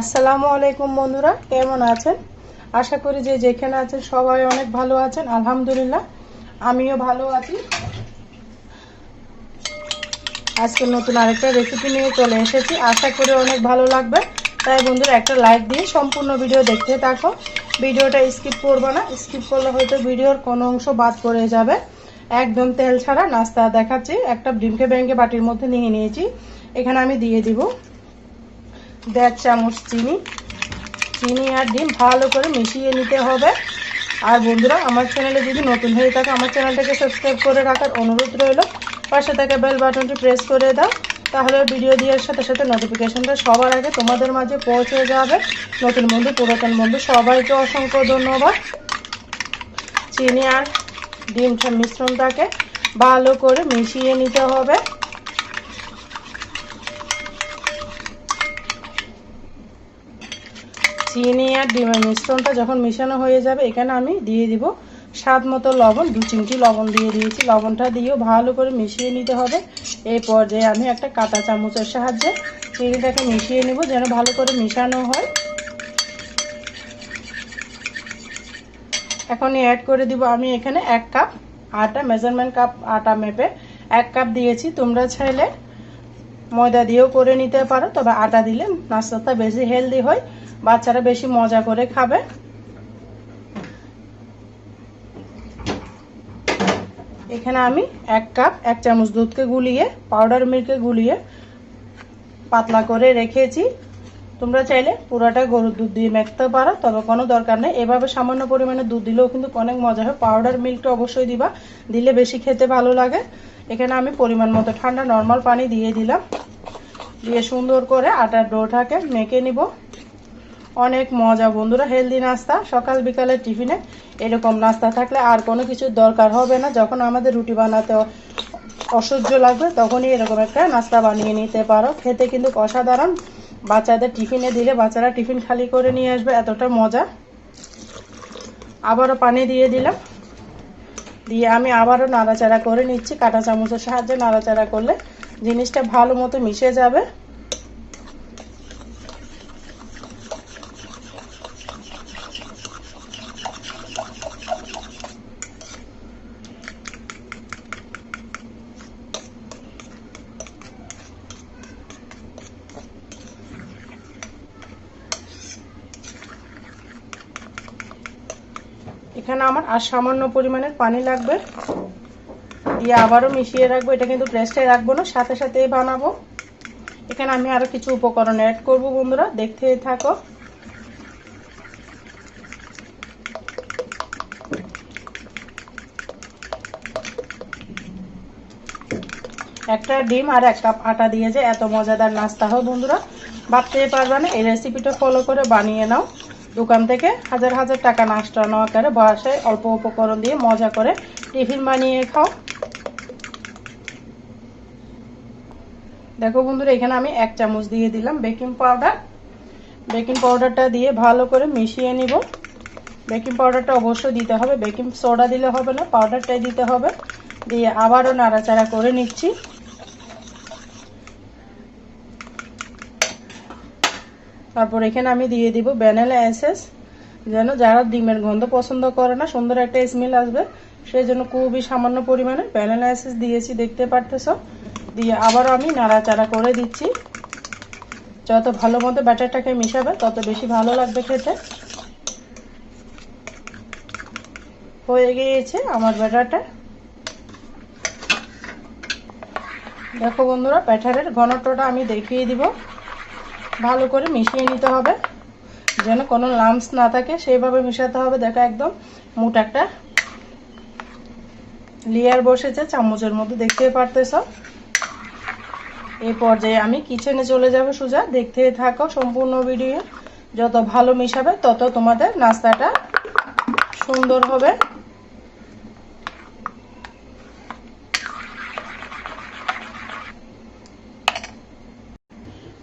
আসসালামু আলাইকুম বন্ধুরা, কেমন আছেন? আশা করি যে যেখানে আছেন সবাই অনেক ভালো আছেন। আলহামদুলিল্লাহ আমিও ভালো আছি। আজকে নতুন আরেকটা রেসিপি নিয়ে চলে এসেছি, আশা করি অনেক ভালো লাগবে। তাই বন্ধুরা একটা লাইক দিয়ে সম্পূর্ণ ভিডিও দেখতে থাকো। ভিডিওটা স্কিপ করবো না, স্কিপ করলে হয়তো ভিডিওর কোনো অংশ বাদ পড়ে যাবে। একদম তেল ছাড়া নাস্তা দেখাচ্ছি। একটা ডিমকে ভেঙে বাটির মধ্যে নিয়ে নিয়েছি। এখানে আমি দিয়ে দিব 1.5 চামচ চিনি আর ডিম ভালো করে মিশিয়ে নিতে হবে। আর বন্ধুরা, আমার চ্যানেলে যদি নতুন হয়ে থাকে আমার চ্যানেলটাকে সাবস্ক্রাইব করে রাখার অনুরোধ রইল। পাশে থাকা বেল বাটনটি প্রেস করে দাও, তাহলে ভিডিও দেওয়ার সাথে সাথে নোটিফিকেশনটা সবার আগে তোমাদের মাঝে পৌঁছে যাবে। নতুন বন্ধু পুরাতন বন্ধু সবাইকে অসংখ্য ধন্যবাদ। চিনি আর ডিমটা মিশ্রণটাকে ভালো করে মিশিয়ে নিতে হবে। চিনি আর ডিমের মিশ্রণটা যখন মিশানো হয়ে যাবে, এখানে আমি দিয়ে দিব স্বাদ মতো লবণ। 2 চিমটি লবণ দিয়ে দিয়েছি। লবণটা দিয়েও ভালো করে মিশিয়ে নিতে হবে। এই পর্যায়ে আমি একটা কাঁটা চামচের সাহায্যে চিনিটাকে মিশিয়ে নেব, যেন ভালো করে মিশানো হয়। এখনই অ্যাড করে দিব আমি এখানে 1 কাপ আটা। মেজারমেন্ট কাপ আটা মেপে 1 কাপ দিয়েছি। তোমরা চাইলে ময়দা দিয়েও করে নিতে পারো, তবে আটা দিলে নাস্তাটা বেশি হেলদি হয়, বাচ্চারা বেশি মজা করে খাবে। এখানে আমি 1 কাপ 1 চামচ দুধকে গুলিয়ে, পাউডার মিল্কে গুলিয়ে পাতলা করে রেখেছি। তোমরা চাইলে পুরোটা গরুর দুধ দিয়ে মাখতে পারো, তবে কোনো দরকার নেই। এভাবে সামান্য পরিমাণে দুধ দিলেও কিন্তু অনেক মজা হয়। পাউডার মিল্কটা অবশ্যই দিবা, দিলে বেশি খেতে ভালো লাগে। এখানে আমি পরিমাণ মতো ঠান্ডা নর্মাল পানি দিয়ে দিলাম। দিয়ে সুন্দর করে আটার ডোটাকে মেখে নিব। অনেক মজা বন্ধুরা, হেলদি নাস্তা। সকাল বিকালের টিফিনে এরকম নাস্তা থাকলে আর কোনো কিছুর দরকার হবে না। যখন আমাদের রুটি বানাতে অসহ্য লাগবে, তখনই এরকম একটা নাস্তা বানিয়ে নিতে পারো। খেতে কিন্তু অসাধারণ। বাচ্চাদের টিফিনে দিলে বাচ্চারা টিফিন খালি করে নিয়ে আসবে, এতটা মজা। আবারও পানি দিয়ে দিলাম। দিয়ে আমি আবারও নাড়াচাড়া করে নিচ্ছি। কাঁটা চামচের সাহায্যে নাড়াচাড়া করলে জিনিসটা ভালো মতো মিশে যাবে। এখানে আমার আর সামান্য পরিমাণের পানি লাগবে। দিয়ে আবারও মিশিয়ে রাখবো। এটা কিন্তু প্রেসে রাখবো না, সাথে সাথেই বানাবো। এখানে আমি আরো কিছু উপকরণ অ্যাড করব বন্ধুরা, দেখতে থাকো। একটা ডিম আর 1 কাপ আটা দিয়ে যে এত মজাদার নাস্তা হয় বন্ধুরা, ভাবতেই পারবে না। এই রেসিপিটা ফলো করে বানিয়ে নাও। দোকান থেকে হাজার হাজার টাকা নাস্তা নেওয়া করে বাসায় অল্প উপকরণ দিয়ে মজা করে টিফিন বানিয়ে খাও। দেখো বন্ধুরা, এখানে আমি 1 চামচ দিয়ে দিলাম বেকিং পাউডার। বেকিং পাউডারটা দিয়ে ভালো করে মিশিয়ে নিব। বেকিং পাউডারটা অবশ্যই দিতে হবে, বেকিং সোডা দিলে হবে না, পাউডারটাই দিতে হবে। দিয়ে আবারও নাড়াচাড়া করে নিচ্ছি। তারপর এখানে আমি দিয়ে দিব ভ্যানিলা এসেন্স, যেন যারা ডিমের গন্ধ পছন্দ করে না, সুন্দর একটা স্মেল আসবে, সেই জন্য খুবই সামান্য পরিমাণে ভ্যানিলা এসেন্স দিয়েছি, দেখতে পারতেছো। দিয়ে আবারও আমি নাড়াচাড়া করে দিচ্ছি। যত ভালো মতো ব্যাটারটাকে মিশাবে তত বেশি ভালো লাগবে খেতে। হয়ে গিয়েছে আমার ব্যাটারটা। দেখো বন্ধুরা, ব্যাটারের ঘনত্বটা আমি দেখিয়ে দিব। ভালো করে মিশিয়ে নিতে হবে, যেন কোনো লাম্পস না থাকে, সেইভাবে মিশাতে হবে। দেখো একদম মোটা একটা লেয়ার বসেছে চামচের মধ্যে, দেখতে পারতেছ। এই পর্যায়ে আমি কিচেনে চলে যাব সোজা, দেখতে থাকো সম্পূর্ণ ভিডিও। যত ভালো মিশাবে তত তোমাদের নাস্তাটা সুন্দর হবে।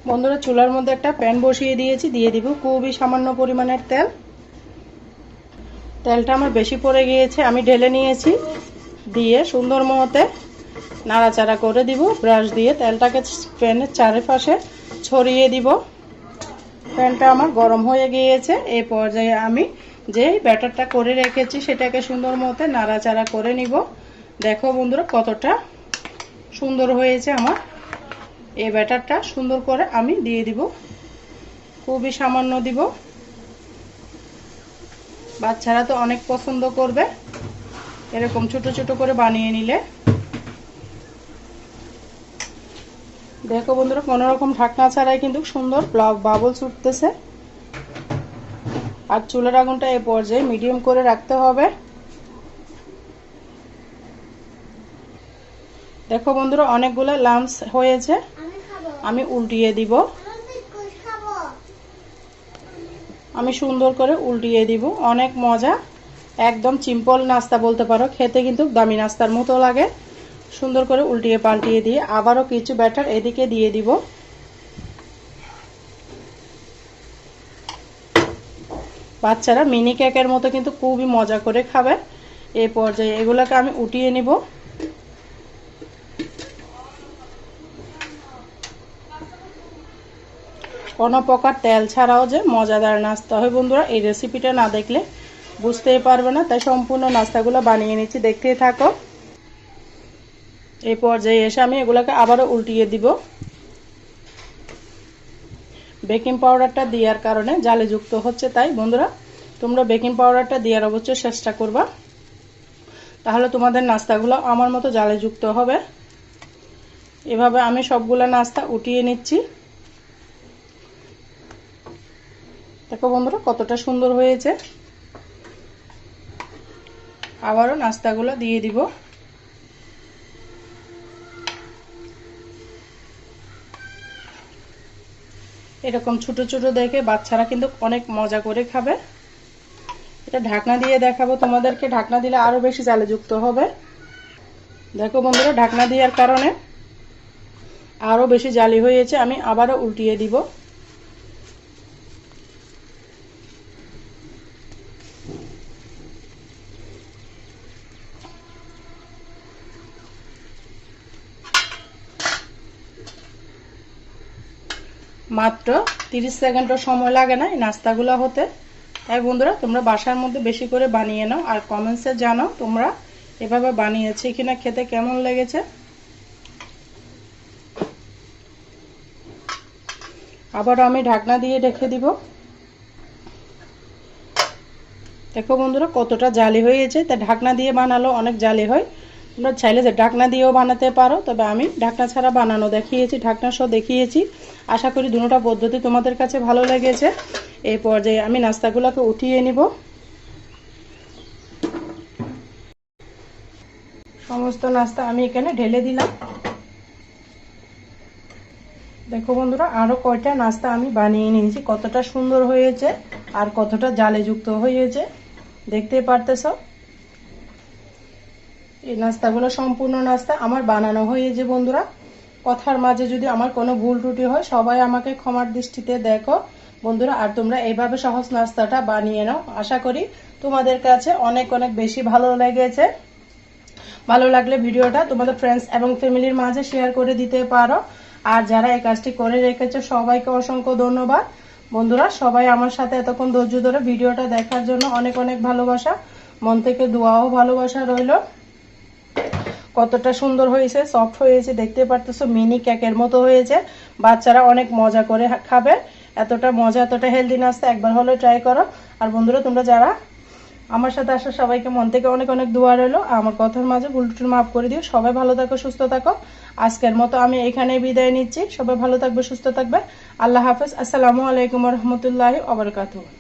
বন্ধুরা, চুলার মধ্যে একটা প্যান বসিয়ে দিয়েছি, দিয়ে দিব খুবই সামান্য পরিমাণের তেল। তেলটা আমার বেশি পড়ে গিয়েছে, আমি ঢেলে নিয়েছি। দিয়ে সুন্দর মতো নাড়াচাড়া করে দিব ব্রাশ দিয়ে। তেলটাকে প্যানের চারিপাশে ছড়িয়ে দিব। প্যানটা আমার গরম হয়ে গিয়েছে। এই পর্যায়ে আমি যে ব্যাটারটা করে রেখেছি সেটাকে সুন্দর মতো নাড়াচাড়া করে নিব। দেখো বন্ধুরা কতটা সুন্দর হয়েছে আমার এই ব্যাটারটা। সুন্দর করে আমি দিয়ে দিব, খুবই সামান্য দিব। বাচ্চারা তো অনেক পছন্দ করবে এরকম ছোট ছোট করে বানিয়ে নিলে। দেখো বন্ধুরা কোনো রকম ঢাকনা ছাড়াই কিন্তু সুন্দর বাবলস উঠতেছে। আর চুলার আগুনটা এই পর্যায়ে মিডিয়াম করে রাখতে হবে। দেখো বন্ধুরা অনেকগুলো লাম্পস হয়েছে, আমি উল্টিয়ে দিব। আমি সুন্দর করে উল্টিয়ে দিব। অনেক মজা, একদম সিম্পল নাস্তা বলতে পারো, খেতে কিন্তু দামি নাস্তার মতো লাগে। সুন্দর করে উল্টিয়ে পাল্টিয়ে দিয়ে আবারও কিছু ব্যাটার এদিকে দিয়ে দিব। বাচ্চারা মিনি কেকের মতো কিন্তু খুবই মজা করে খাবে। এই পর্যায়ে এগুলোকে আমি উঠিয়ে নিব। কোনো প্রকার তেল ছাড়াও যে মজাদার নাস্তা হয় বন্ধুরা, এই রেসিপিটা না দেখলে বুঝতেই পারবে না। তাই সম্পূর্ণ নাস্তাগুলো বানিয়ে নিচ্ছি, দেখতেই থাকো। এই পর্যায়ে এসে আমি এগুলোকে আবারও উল্টিয়ে দিব। বেকিং পাউডারটা দেওয়ার কারণে জালে যুক্ত হচ্ছে, তাই বন্ধুরা তোমরা বেকিং পাউডারটা দেওয়ার অবশ্যই চেষ্টা করবা, তাহলে তোমাদের নাস্তাগুলো আমার মতো জালে যুক্ত হবে। এভাবে আমি সবগুলো নাস্তা উঠিয়ে নিচ্ছি। দেখো বন্ধুরা কতটা সুন্দর হয়েছে। আবারও নাস্তাগুলো দিয়ে দিব। এরকম ছোট ছোট দেখে বাচ্চারা কিন্তু অনেক মজা করে খাবে। এটা ঢাকনা দিয়ে দেখাবো তোমাদেরকে, ঢাকনা দিলে আরো বেশি জালে যুক্ত হবে। দেখো বন্ধুরা ঢাকনা দেওয়ার কারণে আরো বেশি জালি হয়েছে। আমি আবারও উল্টিয়ে দিব। মাত্র 30 সেকেন্ডও সময় লাগে না এই নাস্তাগুলো হতে। তাই বন্ধুরা তোমরা বাসার মধ্যে বেশি করে বানিয়ে নাও, আর কমেন্টসে জানাও তোমরা এভাবে বানিয়েছি কিনা, খেতে কেমন লেগেছে। আবার আমি ঢাকনা দিয়ে রেখে দিব। দেখো বন্ধুরা কতটা জালি হয়েছে। তা ঢাকনা দিয়ে বানালো অনেক জালি হয়, তোমরা চাইলে যে ঢাকনা দিয়েও বানাতে পারো, তবে আমি ঢাকনা ছাড়া বানানো দেখিয়েছি, ঢাকনা সহ দেখিয়েছি। আশা করি দুটোটা পদ্ধতি তোমাদের কাছে ভালো লেগেছে। এই পর্যায়ে আমি নাস্তাগুলোকে উঠিয়ে নিব। সমস্ত নাস্তা আমি এখানে ঢেলে দিলাম। দেখো বন্ধুরা আরো কয়টা নাস্তা আমি বানিয়ে নিয়েছি, কতটা সুন্দর হয়েছে আর কতটা জালে যুক্ত হয়েছে দেখতে পারতেছো। এই নাস্তাগুলো সম্পূর্ণ নাস্তা আমার বানানো হয়েছে বন্ধুরা। কথার মাঝে যদি আমার কোনো ভুল ত্রুটি হয় সবাই আমাকে ক্ষমার দৃষ্টিতে দেখো বন্ধুরা। আর তোমরা এইভাবে সহজ নাস্তাটা বানিয়ে নাও, আশা করি তোমাদের কাছে অনেক অনেক বেশি ভালো লেগেছে। ভালো লাগলে ভিডিওটা তোমাদের ফ্রেন্ডস এবং ফ্যামিলির মাঝে শেয়ার করে দিতে পারো। আর যারা এই কাজটি করে রেখেছো সবাইকে অসংখ্য ধন্যবাদ বন্ধুরা। সবাই আমার সাথে এতক্ষণ ধৈর্য ধরে ভিডিওটা দেখার জন্য অনেক অনেক ভালোবাসা, মন থেকে দোয়া ও ভালোবাসা রইল। কতটা সুন্দর হয়েছে, সফট হয়েছে, দেখতে পারতেছো মিনি কেকের মতো হয়েছে। বাচ্চারা অনেক মজা করে খাবে। এতটা মজা এতটা হেলদি নাস্তা একবার হলে ট্রাই করো। আর বন্ধুরা তোমরা যারা আমার সাথে আসো সবাইকে মন থেকে অনেক অনেক দোয়া রইলো। আমার কথার মাঝে ভুল ত্রুটি মাফ করে দিও। সবাই ভালো থাকো, সুস্থ থাকো। আজকের মতো আমি এখানেই বিদায় নিচ্ছি। সবাই ভালো থাকবে, সুস্থ থাকবে। আল্লাহ হাফেজ। আসসালামু আলাইকুম রহমতুল্লাহি ওয়া বারাকাতুহু।